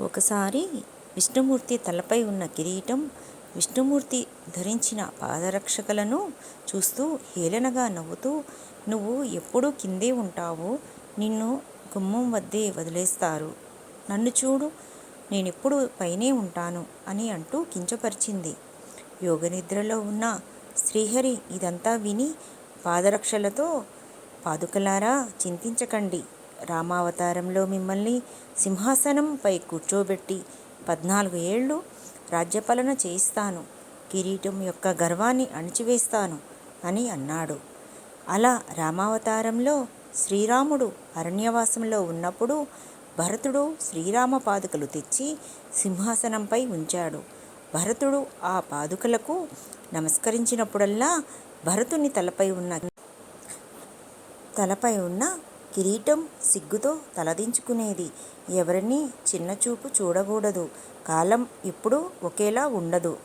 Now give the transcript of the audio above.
ఒకసారి విష్ణుమూర్తి తలపై ఉన్న కిరీటం, విష్ణుమూర్తి ధరించిన పాదరక్షకులను చూస్తూ హేళనగా నవ్వుతూ, "నువ్వు ఎప్పుడూ కిందే ఉంటావు, నిన్ను గుమ్మం వద్దే వదిలేస్తారు. నన్ను చూడు, నేనెప్పుడూ పైనే ఉంటాను" అని అంటూ కించపరిచింది. యోగనిద్రలో ఉన్న శ్రీహరి ఇదంతా విని పాదరక్షలతో, "పాదుకలారా, చింతించకండి. రామావతారంలో మిమ్మల్ని సింహాసనంపై కూర్చోబెట్టి 14 ఏళ్ళు రాజ్యపాలన చేయిస్తాను. కిరీటం యొక్క గర్వాన్ని అణిచివేస్తాను" అని అన్నాడు. అలా రామావతారంలో శ్రీరాముడు అరణ్యవాసంలో ఉన్నప్పుడు భరతుడు శ్రీరామ పాదుకలు తెచ్చి సింహాసనంపై ఉంచాడు. భరతుడు ఆ పాదుకలకు నమస్కరించినప్పుడల్లా భరతుని తలపై ఉన్న కిరీటం సిగ్గుతో తలదించుకునేది. ఎవరినీ చిన్నచూపు చూడకూడదు, కాలం ఎప్పుడూ ఒకేలా ఉండదు.